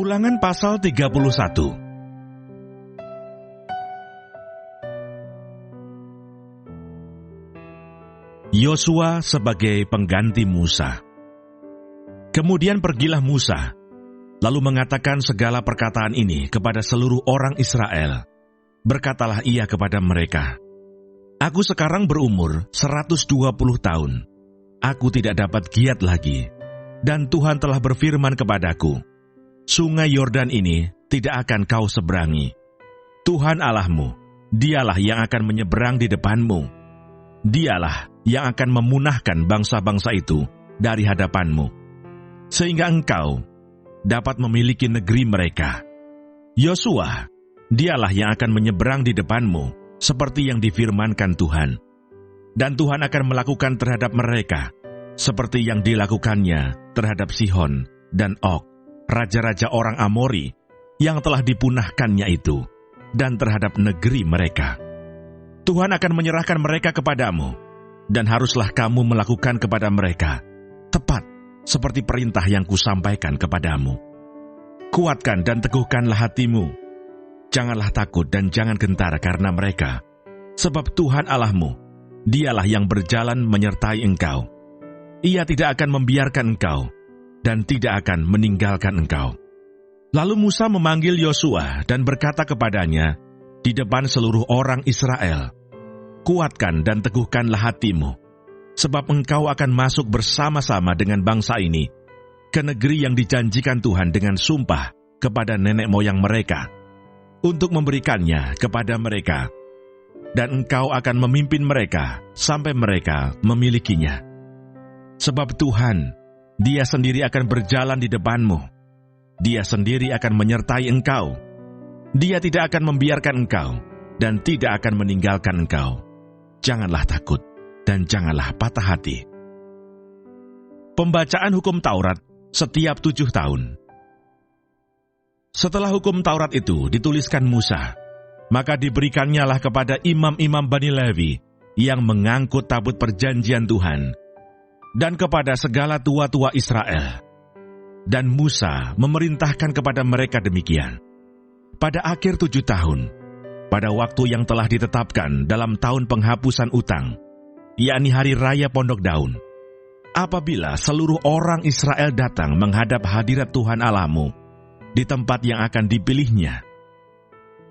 Ulangan pasal 31. Yosua sebagai pengganti Musa. Kemudian pergilah Musa, lalu mengatakan segala perkataan ini kepada seluruh orang Israel. Berkatalah ia kepada mereka, "Aku sekarang berumur 120 tahun. Aku tidak dapat giat lagi, dan Tuhan telah berfirman kepadaku, Sungai Yordan ini tidak akan kau seberangi. Tuhan Allahmu, dialah yang akan menyeberang di depanmu. Dialah yang akan memunahkan bangsa-bangsa itu dari hadapanmu, sehingga engkau dapat memiliki negeri mereka. Yosua, dialah yang akan menyeberang di depanmu, seperti yang difirmankan Tuhan. Dan Tuhan akan melakukan terhadap mereka, seperti yang dilakukannya terhadap Sihon dan Og, raja-raja orang Amori, yang telah dipunahkannya itu, dan terhadap negeri mereka. Tuhan akan menyerahkan mereka kepadamu, dan haruslah kamu melakukan kepada mereka, tepat seperti perintah yang kusampaikan kepadamu. Kuatkan dan teguhkanlah hatimu. Janganlah takut dan jangan gentar karena mereka, sebab Tuhan Allahmu, dialah yang berjalan menyertai engkau. Ia tidak akan membiarkan engkau, dan tidak akan meninggalkan engkau." Lalu Musa memanggil Yosua dan berkata kepadanya di depan seluruh orang Israel, "Kuatkan dan teguhkanlah hatimu, sebab engkau akan masuk bersama-sama dengan bangsa ini ke negeri yang dijanjikan Tuhan dengan sumpah kepada nenek moyang mereka, untuk memberikannya kepada mereka, dan engkau akan memimpin mereka sampai mereka memilikinya. Sebab Tuhan, Dia sendiri akan berjalan di depanmu. Dia sendiri akan menyertai engkau. Dia tidak akan membiarkan engkau, dan tidak akan meninggalkan engkau. Janganlah takut, dan janganlah patah hati." Pembacaan hukum Taurat setiap 7 tahun. Setelah hukum Taurat itu dituliskan Musa, maka diberikannya kepada imam-imam Bani Lewi yang mengangkut tabut perjanjian Tuhan, dan kepada segala tua-tua Israel. Dan Musa memerintahkan kepada mereka demikian. Pada akhir 7 tahun, pada waktu yang telah ditetapkan dalam tahun penghapusan utang, yakni hari raya Pondok Daun, apabila seluruh orang Israel datang menghadap hadirat Tuhan Allahmu di tempat yang akan dipilihnya,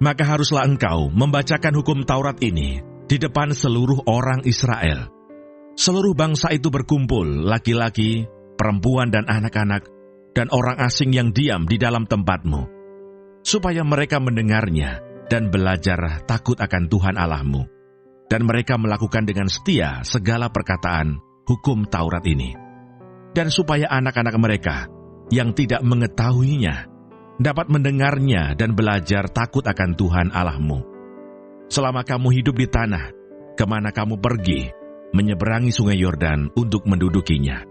maka haruslah engkau membacakan hukum Taurat ini di depan seluruh orang Israel. Seluruh bangsa itu berkumpul, laki-laki, perempuan dan anak-anak, dan orang asing yang diam di dalam tempatmu, supaya mereka mendengarnya dan belajar takut akan Tuhan Allahmu, dan mereka melakukan dengan setia segala perkataan hukum Taurat ini, dan supaya anak-anak mereka yang tidak mengetahuinya dapat mendengarnya dan belajar takut akan Tuhan Allahmu. Selama kamu hidup di tanah, kemana kamu pergi, menyeberangi sungai Yordan untuk mendudukinya.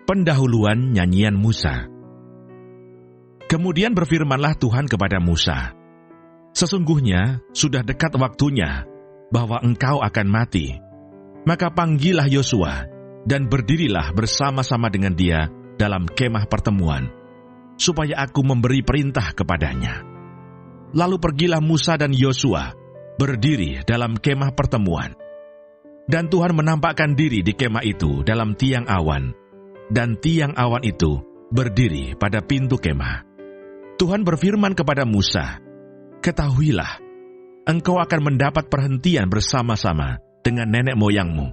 Pendahuluan nyanyian Musa. Kemudian berfirmanlah Tuhan kepada Musa, "Sesungguhnya sudah dekat waktunya bahwa engkau akan mati. Maka panggillah Yosua dan berdirilah bersama-sama dengan dia dalam kemah pertemuan, supaya aku memberi perintah kepadanya." Lalu pergilah Musa dan Yosua berdiri dalam kemah pertemuan. Dan Tuhan menampakkan diri di kemah itu dalam tiang awan, dan tiang awan itu berdiri pada pintu kemah. Tuhan berfirman kepada Musa, "Ketahuilah, engkau akan mendapat perhentian bersama-sama dengan nenek moyangmu,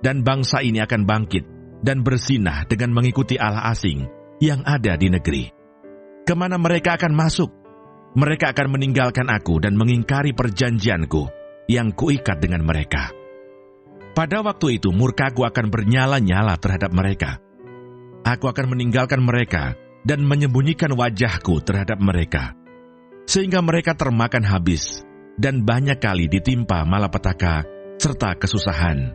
dan bangsa ini akan bangkit dan bersinah dengan mengikuti allah asing yang ada di negeri. Kemana mereka akan masuk, mereka akan meninggalkan aku dan mengingkari perjanjianku yang kuikat dengan mereka. Pada waktu itu murkaku akan bernyala-nyala terhadap mereka. Aku akan meninggalkan mereka dan menyembunyikan wajahku terhadap mereka, sehingga mereka termakan habis dan banyak kali ditimpa malapetaka serta kesusahan.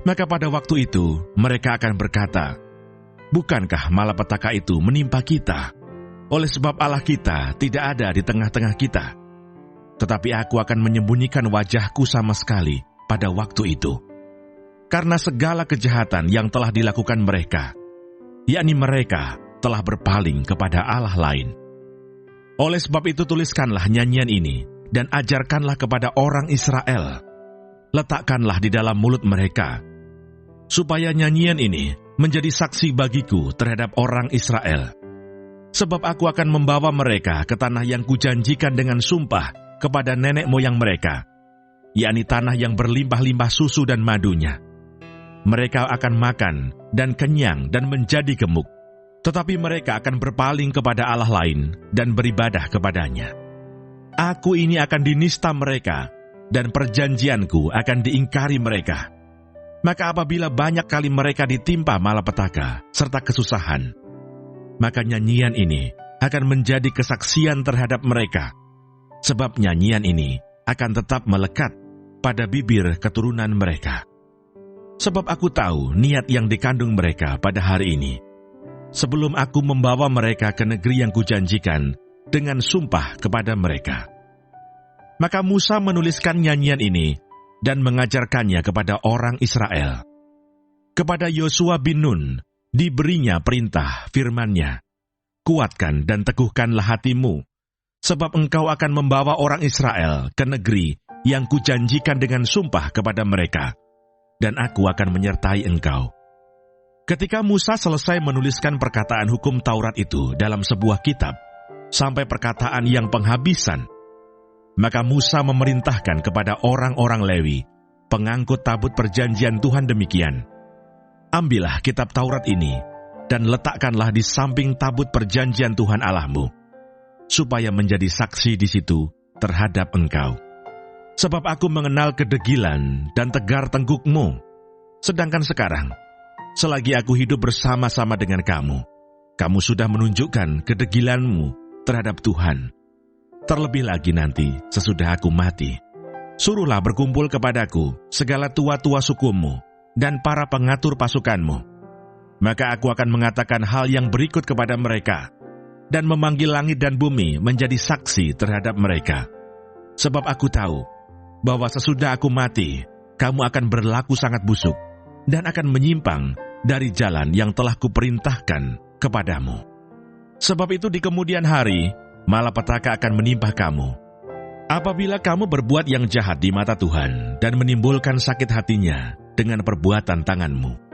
Maka pada waktu itu mereka akan berkata, 'Bukankah malapetaka itu menimpa kita? Oleh sebab Allah kita tidak ada di tengah-tengah kita.' Tetapi aku akan menyembunyikan wajahku sama sekali pada waktu itu, karena segala kejahatan yang telah dilakukan mereka, yakni mereka telah berpaling kepada Allah lain. Oleh sebab itu tuliskanlah nyanyian ini dan ajarkanlah kepada orang Israel. Letakkanlah di dalam mulut mereka, supaya nyanyian ini menjadi saksi bagiku terhadap orang Israel. Sebab aku akan membawa mereka ke tanah yang kujanjikan dengan sumpah kepada nenek moyang mereka, yakni tanah yang berlimpah-limpah susu dan madunya. Mereka akan makan dan kenyang dan menjadi gemuk, tetapi mereka akan berpaling kepada Allah lain dan beribadah kepadanya. Aku ini akan dinista mereka, dan perjanjianku akan diingkari mereka. Maka apabila banyak kali mereka ditimpa malapetaka serta kesusahan, maka nyanyian ini akan menjadi kesaksian terhadap mereka, sebab nyanyian ini akan tetap melekat pada bibir keturunan mereka. Sebab aku tahu niat yang dikandung mereka pada hari ini, sebelum aku membawa mereka ke negeri yang kujanjikan dengan sumpah kepada mereka. Maka Musa menuliskan nyanyian ini dan mengajarkannya kepada orang Israel. Kepada Yosua bin Nun diberinya perintah firman-Nya, "Kuatkan dan teguhkanlah hatimu, sebab engkau akan membawa orang Israel ke negeri yang kujanjikan dengan sumpah kepada mereka, dan aku akan menyertai engkau." Ketika Musa selesai menuliskan perkataan hukum Taurat itu dalam sebuah kitab, sampai perkataan yang penghabisan, maka Musa memerintahkan kepada orang-orang Lewi, pengangkut tabut perjanjian Tuhan demikian, "Ambillah kitab Taurat ini, dan letakkanlah di samping tabut perjanjian Tuhan Allahmu, supaya menjadi saksi di situ terhadap engkau. Sebab aku mengenal kedegilan dan tegar tengkukmu, sedangkan sekarang, selagi aku hidup bersama-sama dengan kamu, kamu sudah menunjukkan kedegilanmu terhadap Tuhan. Terlebih lagi nanti, sesudah aku mati, suruhlah berkumpul kepadaku segala tua-tua sukumu dan para pengatur pasukanmu. Maka aku akan mengatakan hal yang berikut kepada mereka, dan memanggil langit dan bumi menjadi saksi terhadap mereka. Sebab aku tahu bahwa sesudah aku mati, kamu akan berlaku sangat busuk, dan akan menyimpang dari jalan yang telah kuperintahkan kepadamu. Sebab itu di kemudian hari, malapetaka akan menimpa kamu, apabila kamu berbuat yang jahat di mata Tuhan dan menimbulkan sakit hatinya dengan perbuatan tanganmu."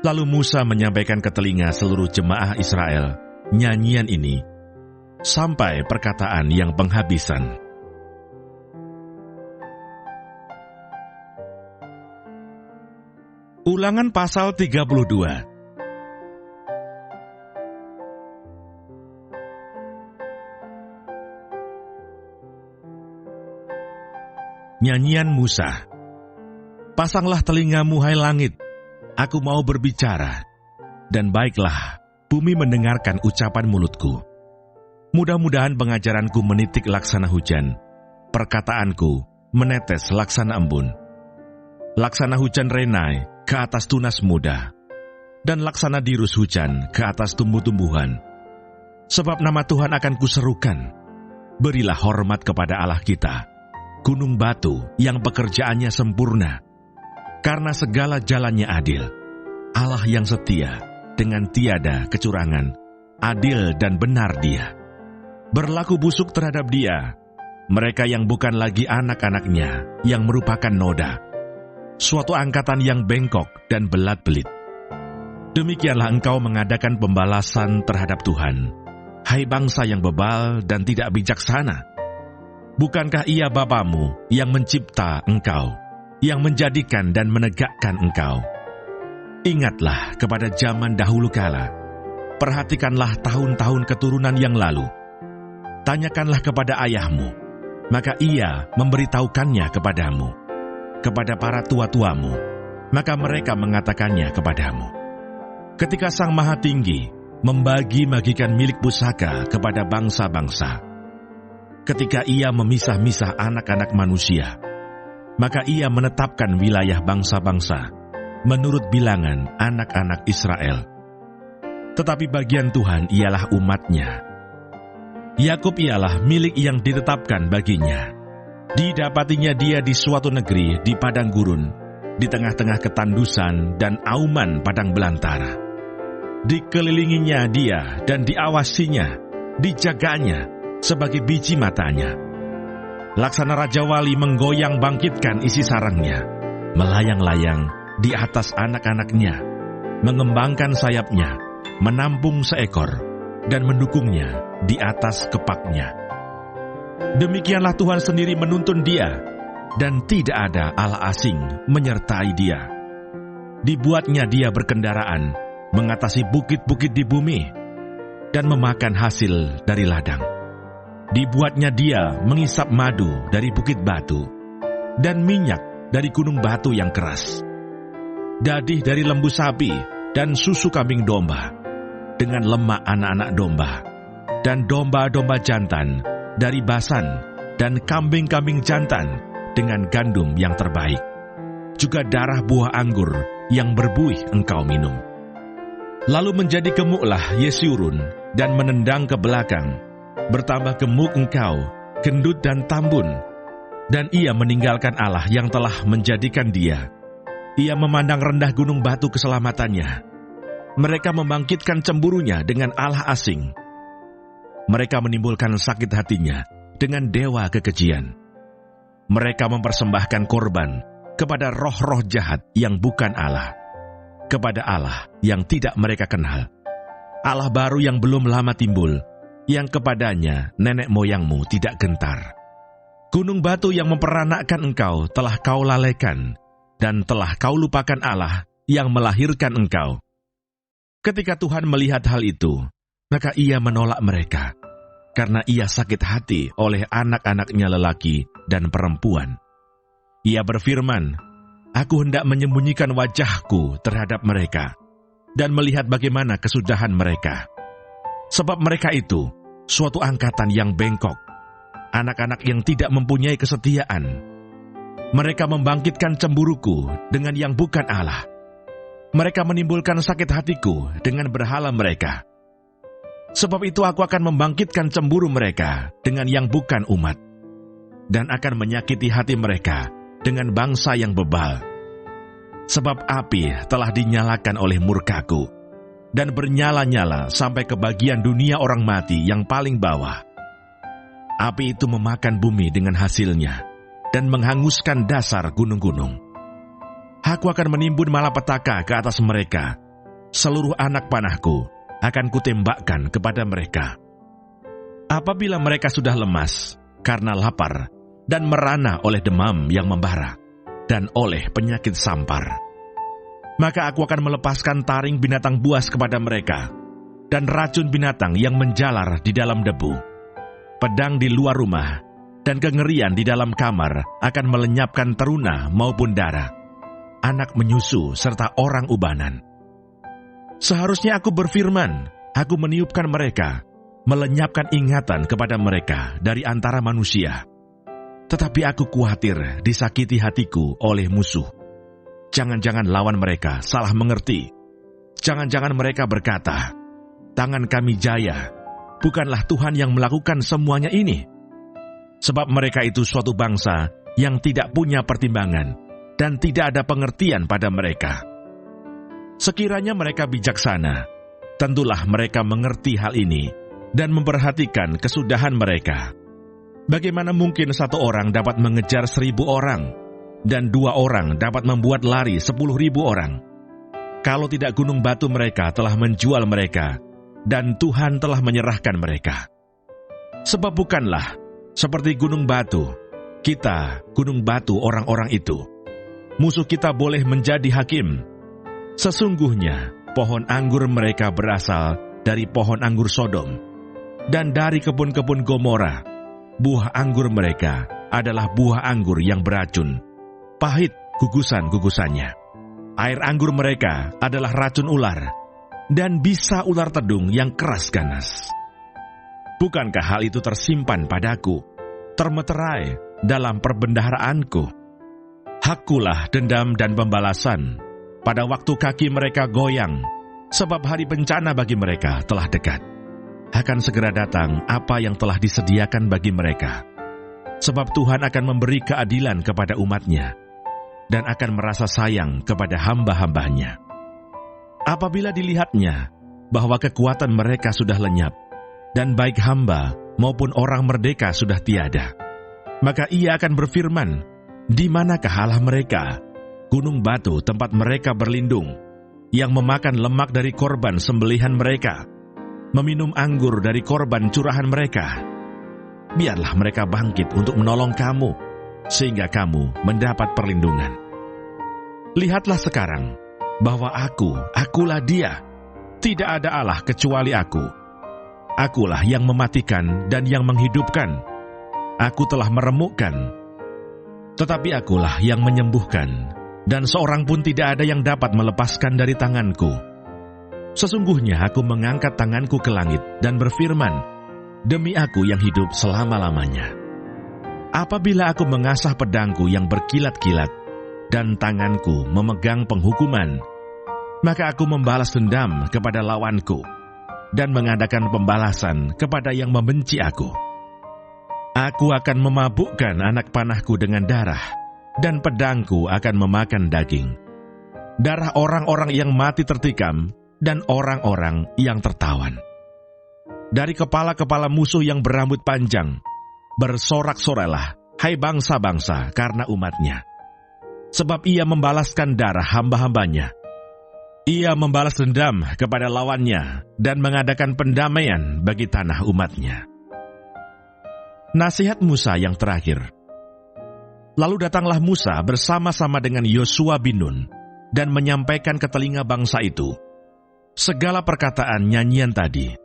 Lalu Musa menyampaikan ke telinga seluruh jemaah Israel nyanyian ini, sampai perkataan yang penghabisan. Ulangan pasal 32. Nyanyian Musa. Pasanglah telingamu, hai langit, aku mau berbicara, dan baiklah bumi mendengarkan ucapan mulutku. Mudah-mudahan pengajaranku menitik laksana hujan, perkataanku menetes laksana embun. Laksana hujan renai ke atas tunas muda, dan laksana dirus hujan ke atas tumbuh-tumbuhan. Sebab nama Tuhan akan kuserukan, berilah hormat kepada Allah kita, gunung batu yang pekerjaannya sempurna, karena segala jalannya adil. Allah yang setia, dengan tiada kecurangan, adil dan benar Dia. Berlaku busuk terhadap Dia mereka yang bukan lagi anak-anaknya, yang merupakan noda, suatu angkatan yang bengkok dan belat-belit. Demikianlah engkau mengadakan pembalasan terhadap Tuhan, hai bangsa yang bebal dan tidak bijaksana. Bukankah Ia Bapamu yang mencipta engkau, yang menjadikan dan menegakkan engkau? Ingatlah kepada zaman dahulu kala, perhatikanlah tahun-tahun keturunan yang lalu. Tanyakanlah kepada ayahmu, maka ia memberitahukannya kepadamu. Kepada para tua-tuamu, maka mereka mengatakannya kepadamu. Ketika Sang Maha Tinggi membagi-bagikan milik pusaka kepada bangsa-bangsa, ketika Ia memisah-misah anak-anak manusia, maka Ia menetapkan wilayah bangsa-bangsa menurut bilangan anak-anak Israel. Tetapi bagian Tuhan ialah umat-Nya. Yakub ialah milik yang ditetapkan baginya. Didapatinya dia di suatu negeri di padang gurun, di tengah-tengah ketandusan dan auman padang belantara. Dikelilinginya dia dan diawasinya, dijaganya sebagai biji matanya. Laksana Raja Wali menggoyang bangkitkan isi sarangnya, melayang-layang di atas anak-anaknya, mengembangkan sayapnya, menampung seekor, dan mendukungnya di atas kepaknya. Demikianlah Tuhan sendiri menuntun dia, dan tidak ada Allah asing menyertai dia. Dibuatnya dia berkendaraan, mengatasi bukit-bukit di bumi, dan memakan hasil dari ladang. Dibuatnya dia mengisap madu dari bukit batu, dan minyak dari gunung batu yang keras. Dadih dari lembu sapi dan susu kambing domba, dengan lemak anak-anak domba, dan domba-domba jantan dari Basan, dan kambing-kambing jantan dengan gandum yang terbaik. Juga darah buah anggur yang berbuih engkau minum. Lalu menjadi gemuklah Yesurun dan menendang ke belakang. Bertambah gemuk engkau, gendut dan tambun. Dan ia meninggalkan Allah yang telah menjadikan dia. Ia memandang rendah gunung batu keselamatannya. Mereka membangkitkan cemburunya dengan Allah asing. Mereka menimbulkan sakit hatinya dengan dewa kekejian. Mereka mempersembahkan korban kepada roh-roh jahat yang bukan Allah, kepada Allah yang tidak mereka kenal, Allah baru yang belum lama timbul, yang kepadanya nenek moyangmu tidak gentar. Gunung batu yang memperanakkan engkau telah kau lalaikan, dan telah kau lupakan Allah yang melahirkan engkau. Ketika Tuhan melihat hal itu, maka ia menolak mereka, karena ia sakit hati oleh anak-anaknya lelaki dan perempuan. Ia berfirman, "Aku hendak menyembunyikan wajahku terhadap mereka, dan melihat bagaimana kesudahan mereka. Sebab mereka itu suatu angkatan yang bengkok, anak-anak yang tidak mempunyai kesetiaan. Mereka membangkitkan cemburuku dengan yang bukan Allah. Mereka menimbulkan sakit hatiku dengan berhala mereka. Sebab itu aku akan membangkitkan cemburu mereka dengan yang bukan umat, dan akan menyakiti hati mereka dengan bangsa yang bebal. Sebab api telah dinyalakan oleh murkaku, dan bernyala-nyala sampai ke bagian dunia orang mati yang paling bawah. Api itu memakan bumi dengan hasilnya, dan menghanguskan dasar gunung-gunung. Aku akan menimbun malapetaka ke atas mereka. Seluruh anak panahku akan kutembakkan kepada mereka. Apabila mereka sudah lemas karena lapar, dan merana oleh demam yang membara, dan oleh penyakit sampar, maka aku akan melepaskan taring binatang buas kepada mereka, dan racun binatang yang menjalar di dalam debu. Pedang di luar rumah, dan kengerian di dalam kamar akan melenyapkan teruna maupun darah, anak menyusu serta orang ubanan. Seharusnya aku berfirman, aku meniupkan mereka, melenyapkan ingatan kepada mereka dari antara manusia. Tetapi aku khawatir disakiti hatiku oleh musuh. Jangan-jangan lawan mereka salah mengerti. Jangan-jangan mereka berkata, tangan kami jaya, bukanlah Tuhan yang melakukan semuanya ini. Sebab mereka itu suatu bangsa yang tidak punya pertimbangan, dan tidak ada pengertian pada mereka. Sekiranya mereka bijaksana, tentulah mereka mengerti hal ini, dan memperhatikan kesudahan mereka. Bagaimana mungkin satu orang dapat mengejar 1.000 orang, dan 2 orang dapat membuat lari 10.000 orang? Kalau tidak gunung batu mereka telah menjual mereka, dan Tuhan telah menyerahkan mereka. Sebab bukanlah seperti gunung batu, kita gunung batu orang-orang itu. Musuh kita boleh menjadi hakim. Sesungguhnya pohon anggur mereka berasal dari pohon anggur Sodom, dan dari kebun-kebun Gomora. Buah anggur mereka adalah buah anggur yang beracun, pahit gugusan-gugusannya. Air anggur mereka adalah racun ular, dan bisa ular tedung yang keras ganas. Bukankah hal itu tersimpan padaku, termeterai dalam perbendaharaanku? Hakkulah dendam dan pembalasan pada waktu kaki mereka goyang, sebab hari bencana bagi mereka telah dekat. Akan segera datang apa yang telah disediakan bagi mereka. Sebab Tuhan akan memberi keadilan kepada umatnya, dan akan merasa sayang kepada hamba-hambanya. Apabila dilihatnya, bahwa kekuatan mereka sudah lenyap, dan baik hamba maupun orang merdeka sudah tiada. Maka ia akan berfirman, di manakah Allah mereka, gunung batu tempat mereka berlindung, yang memakan lemak dari korban sembelihan mereka, meminum anggur dari korban curahan mereka? Biarlah mereka bangkit untuk menolong kamu, sehingga kamu mendapat perlindungan. Lihatlah sekarang, bahwa akulah Dia. Tidak ada Allah kecuali aku. Akulah yang mematikan dan yang menghidupkan. Aku telah meremukkan, tetapi akulah yang menyembuhkan, dan seorang pun tidak ada yang dapat melepaskan dari tanganku. Sesungguhnya aku mengangkat tanganku ke langit dan berfirman, demi aku yang hidup selama-lamanya. Apabila aku mengasah pedangku yang berkilat-kilat, dan tanganku memegang penghukuman, maka aku membalas dendam kepada lawanku, dan mengadakan pembalasan kepada yang membenci aku. Aku akan memabukkan anak panahku dengan darah, dan pedangku akan memakan daging. Darah orang-orang yang mati tertikam, dan orang-orang yang tertawan. Dari kepala-kepala musuh yang berambut panjang, bersorak-sorailah, hai bangsa-bangsa, karena umatnya. Sebab ia membalaskan darah hamba-hambanya. Ia membalas dendam kepada lawannya dan mengadakan pendamaian bagi tanah umatnya. Nasihat Musa yang terakhir. Lalu datanglah Musa bersama-sama dengan Yosua bin Nun dan menyampaikan ke telinga bangsa itu segala perkataan nyanyian tadi.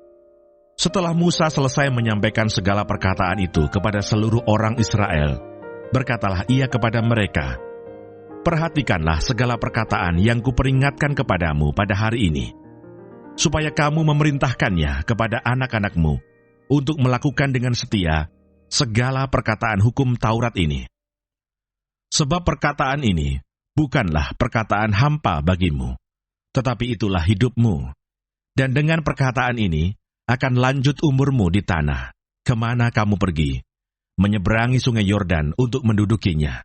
Setelah Musa selesai menyampaikan segala perkataan itu kepada seluruh orang Israel, berkatalah ia kepada mereka, perhatikanlah segala perkataan yang kuperingatkan kepadamu pada hari ini, supaya kamu memerintahkannya kepada anak-anakmu untuk melakukan dengan setia segala perkataan hukum Taurat ini. Sebab perkataan ini bukanlah perkataan hampa bagimu, tetapi itulah hidupmu. Dan dengan perkataan ini akan lanjut umurmu di tanah, kemana kamu pergi, menyeberangi sungai Yordan untuk mendudukinya.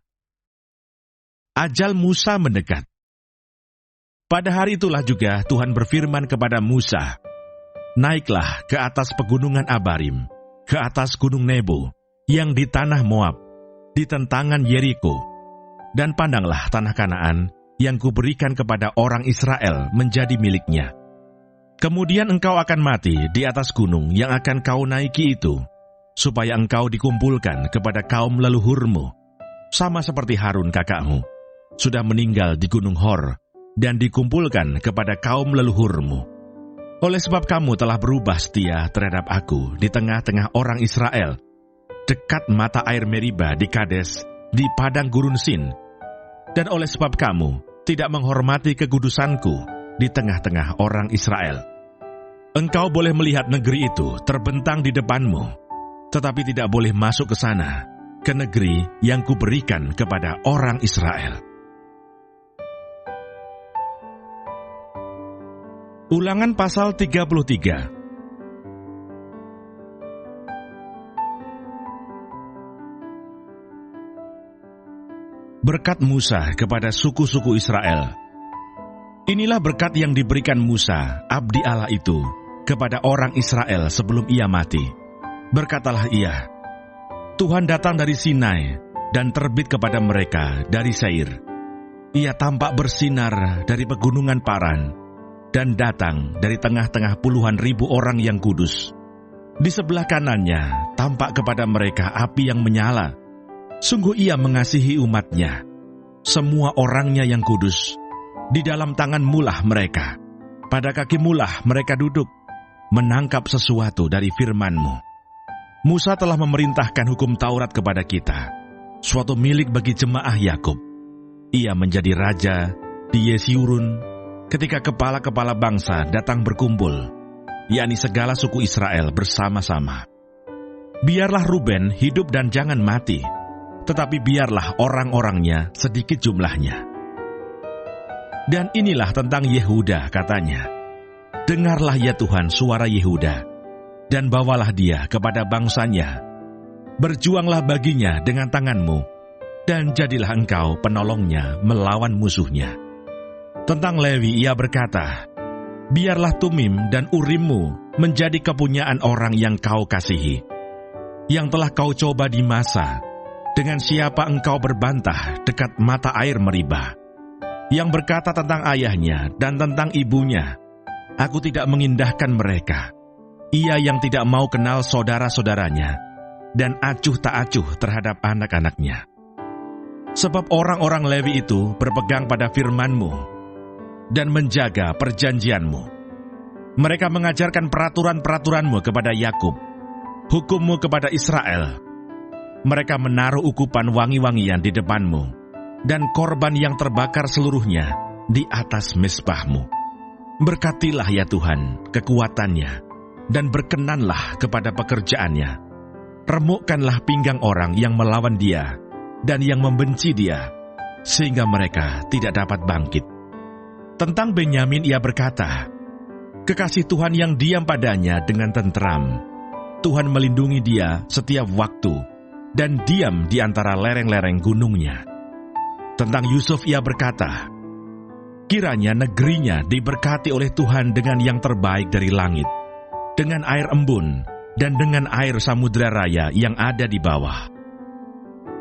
Ajal Musa mendekat. Pada hari itulah juga Tuhan berfirman kepada Musa, naiklah ke atas pegunungan Abarim, ke atas gunung Nebo, yang di tanah Moab, di tentangan Yeriko, dan pandanglah tanah Kanaan yang kuberikan kepada orang Israel menjadi miliknya. Kemudian engkau akan mati di atas gunung yang akan kau naiki itu, supaya engkau dikumpulkan kepada kaum leluhurmu, sama seperti Harun kakakmu, sudah meninggal di gunung Hor, dan dikumpulkan kepada kaum leluhurmu. Oleh sebab kamu telah berubah setia terhadap aku di tengah-tengah orang Israel, dekat mata air Meriba di Kades, di padang gurun Sin, dan oleh sebab kamu tidak menghormati kekudusanku di tengah-tengah orang Israel. Engkau boleh melihat negeri itu terbentang di depanmu, tetapi tidak boleh masuk ke sana, ke negeri yang kuberikan kepada orang Israel. Ulangan pasal 33. Berkat Musa kepada suku-suku Israel. Inilah berkat yang diberikan Musa, abdi Allah itu, kepada orang Israel sebelum ia mati. Berkatalah ia, Tuhan datang dari Sinai dan terbit kepada mereka dari Seir. Ia tampak bersinar dari pegunungan Paran, dan datang dari tengah-tengah puluhan ribu orang yang kudus. Di sebelah kanannya tampak kepada mereka api yang menyala. Sungguh ia mengasihi umatnya, semua orangnya yang kudus. Di dalam tangan mulah mereka, pada kaki mulah mereka duduk, menangkap sesuatu dari firman-Mu. Musa telah memerintahkan hukum Taurat kepada kita, suatu milik bagi jemaah Yakub. Ia menjadi raja di Yeshurun ketika kepala-kepala bangsa datang berkumpul, yakni segala suku Israel bersama-sama. Biarlah Ruben hidup dan jangan mati, tetapi biarlah orang-orangnya sedikit jumlahnya. Dan inilah tentang Yehuda, katanya, dengarlah ya Tuhan suara Yehuda, dan bawalah dia kepada bangsanya. Berjuanglah baginya dengan tanganmu, dan jadilah engkau penolongnya melawan musuhnya. Tentang Lewi ia berkata, Biarlah Tumim dan Urimmu menjadi kepunyaan orang yang kau kasihi, yang telah kau coba di masa, dengan siapa engkau berbantah dekat mata air Meribah, yang berkata tentang ayahnya dan tentang ibunya, aku tidak mengindahkan mereka. Ia yang tidak mau kenal saudara-saudaranya, dan acuh tak acuh terhadap anak-anaknya. Sebab orang-orang Lewi itu berpegang pada firman-Mu, dan menjaga perjanjian-Mu. Mereka mengajarkan peraturan-peraturan-Mu kepada Yakub, hukum-Mu kepada Israel. Mereka menaruh ukupan wangi-wangian di depan-Mu, dan korban yang terbakar seluruhnya di atas mezbah-Mu. Berkatilah ya Tuhan kekuatannya, dan berkenanlah kepada pekerjaannya. Remukkanlah pinggang orang yang melawan Dia, dan yang membenci Dia, sehingga mereka tidak dapat bangkit. Tentang Benyamin ia berkata, kekasih Tuhan yang diam padanya dengan tentram. Tuhan melindungi dia setiap waktu, dan diam di antara lereng-lereng gunungnya. Tentang Yusuf ia berkata, kiranya negerinya diberkati oleh Tuhan dengan yang terbaik dari langit, dengan air embun, dan dengan air samudera raya yang ada di bawah.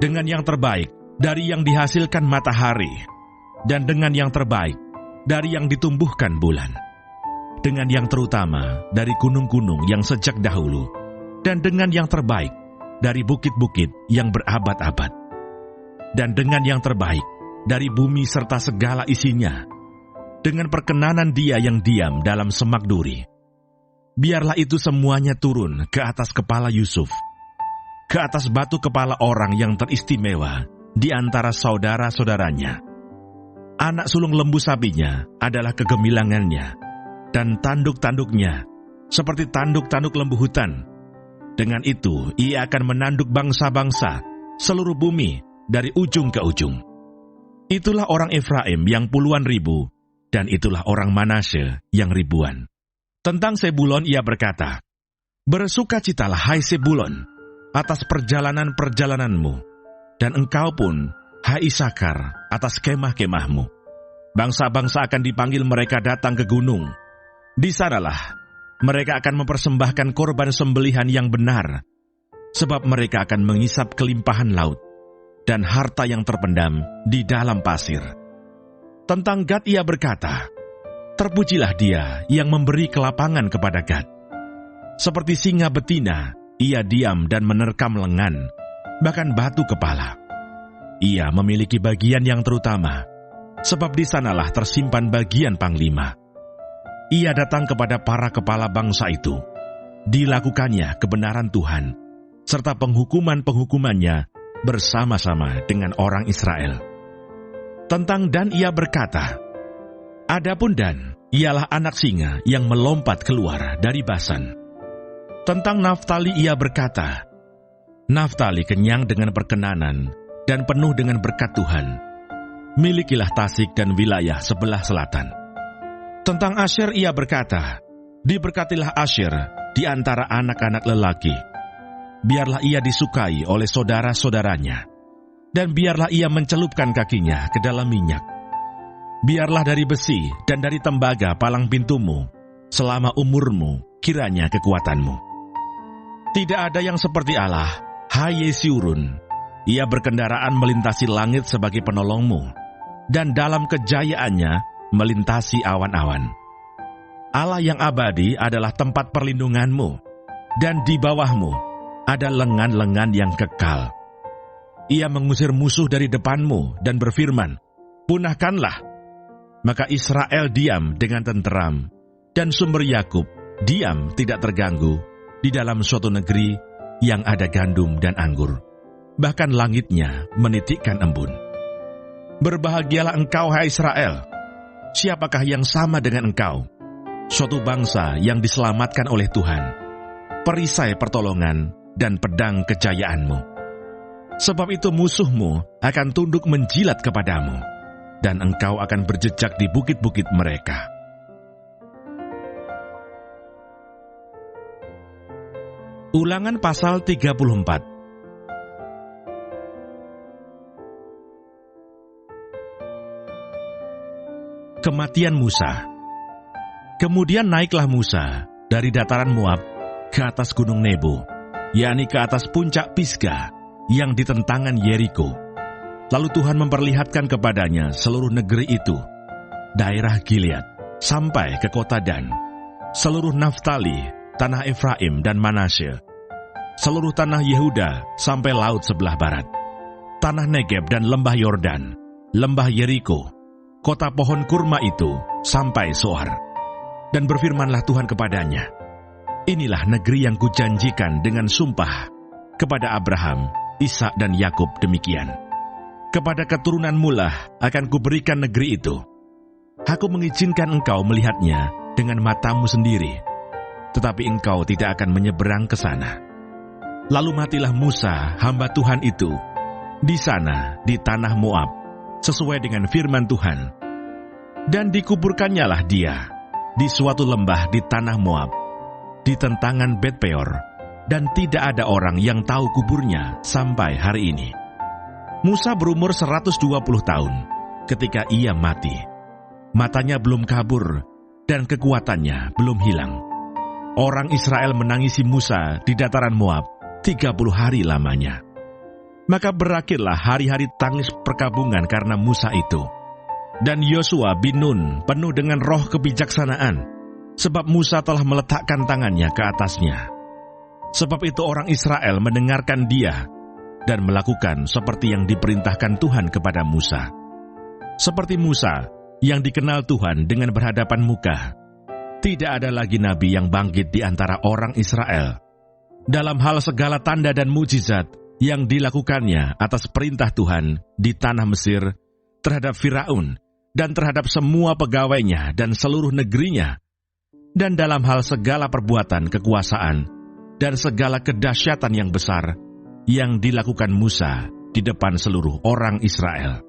Dengan yang terbaik dari yang dihasilkan matahari, dan dengan yang terbaik dari yang ditumbuhkan bulan, dengan yang terutama dari gunung-gunung yang sejak dahulu, dan dengan yang terbaik dari bukit-bukit yang berabad-abad, dan dengan yang terbaik dari bumi serta segala isinya, dengan perkenanan Dia yang diam dalam semak duri. Biarlah itu semuanya turun ke atas kepala Yusuf, ke atas batu kepala orang yang teristimewa di antara saudara-saudaranya. Anak sulung lembu sapinya adalah kegemilangannya, dan tanduk-tanduknya seperti tanduk-tanduk lembu hutan. Dengan itu ia akan menanduk bangsa-bangsa seluruh bumi dari ujung ke ujung. Itulah orang Efraim yang puluhan ribu, dan itulah orang Manasye yang ribuan. Tentang Sebulon ia berkata, bersukacitalah hai Sebulon atas perjalanan-perjalananmu, dan engkau pun hai Isakar atas kemah-kemahmu. Bangsa-bangsa akan dipanggil mereka datang ke gunung. Di sanalah mereka akan mempersembahkan korban sembelihan yang benar, sebab mereka akan mengisap kelimpahan laut dan harta yang terpendam di dalam pasir. Tentang Gad ia berkata, terpujilah Dia yang memberi kelapangan kepada Gad. Seperti singa betina, ia diam dan menerkam lengan, bahkan batu kepala. Ia memiliki bagian yang terutama, sebab di sanalah tersimpan bagian panglima. Ia datang kepada para kepala bangsa itu. Dilakukannya kebenaran Tuhan, serta penghukuman-penghukumannya bersama-sama dengan orang Israel. Tentang Dan ia berkata, adapun Dan ialah anak singa yang melompat keluar dari Basan. Tentang Naftali ia berkata, Naftali kenyang dengan perkenanan dan penuh dengan berkat Tuhan. Milikilah Tasik dan wilayah sebelah selatan. Tentang Asyer ia berkata, diberkatilah Asyer di antara anak-anak lelaki. Biarlah ia disukai oleh saudara-saudaranya, dan biarlah ia mencelupkan kakinya ke dalam minyak. Biarlah dari besi dan dari tembaga palang pintumu, selama umurmu kiranya kekuatanmu. Tidak ada yang seperti Allah, hai Yesiurun. Ia berkendaraan melintasi langit sebagai penolongmu, dan dalam kejayaannya melintasi awan-awan. Allah yang abadi adalah tempat perlindunganmu, dan di bawahmu ada lengan-lengan yang kekal. Ia mengusir musuh dari depanmu dan berfirman, punahkanlah. Maka Israel diam dengan tenteram, dan sumber Yakub diam tidak terganggu di dalam suatu negeri yang ada gandum dan anggur. Bahkan langitnya menitikkan embun. Berbahagialah engkau, hai Israel. Siapakah yang sama dengan engkau? Suatu bangsa yang diselamatkan oleh Tuhan, perisai pertolongan dan pedang kejayaanmu. Sebab itu musuhmu akan tunduk menjilat kepadamu, dan engkau akan berjejak di bukit-bukit mereka. Ulangan pasal 34. Kematian Musa. Kemudian naiklah Musa dari dataran Moab ke atas gunung Nebo, yakni ke atas puncak Pisga yang di tentangan Yeriko. Lalu Tuhan memperlihatkan kepadanya seluruh negeri itu, daerah Gilead, sampai ke kota Dan, seluruh Naftali, tanah Efraim dan Manasye, seluruh tanah Yehuda sampai laut sebelah barat, tanah Negeb dan lembah Yordan, lembah Yeriko, kota pohon kurma itu sampai Soar. Dan berfirmanlah Tuhan kepadanya, inilah negeri yang kujanjikan dengan sumpah kepada Abraham, Ishak dan Yakub demikian. Kepada keturunanmu lah akan kuberikan negeri itu. Aku mengizinkan engkau melihatnya dengan matamu sendiri, tetapi engkau tidak akan menyeberang ke sana. Lalu matilah Musa, hamba Tuhan itu, di sana, di tanah Moab, sesuai dengan firman Tuhan. Dan dikuburkannyalah dia di suatu lembah di tanah Moab, di tentangan Bet-peor, dan tidak ada orang yang tahu kuburnya sampai hari ini. Musa berumur 120 tahun ketika ia mati. Matanya belum kabur, dan kekuatannya belum hilang. Orang Israel menangisi Musa di dataran Moab 30 hari lamanya. Maka berakhirlah hari-hari tangis perkabungan karena Musa itu. Dan Yosua bin Nun penuh dengan roh kebijaksanaan, sebab Musa telah meletakkan tangannya ke atasnya. Sebab itu orang Israel mendengarkan dia, dan melakukan seperti yang diperintahkan Tuhan kepada Musa. Seperti Musa, yang dikenal Tuhan dengan berhadapan muka, tidak ada lagi nabi yang bangkit di antara orang Israel. Dalam hal segala tanda dan mujizat yang dilakukannya atas perintah Tuhan di tanah Mesir, terhadap Firaun, dan terhadap semua pegawainya dan seluruh negerinya, dan dalam hal segala perbuatan kekuasaan dan segala kedahsyatan yang besar yang dilakukan Musa di depan seluruh orang Israel.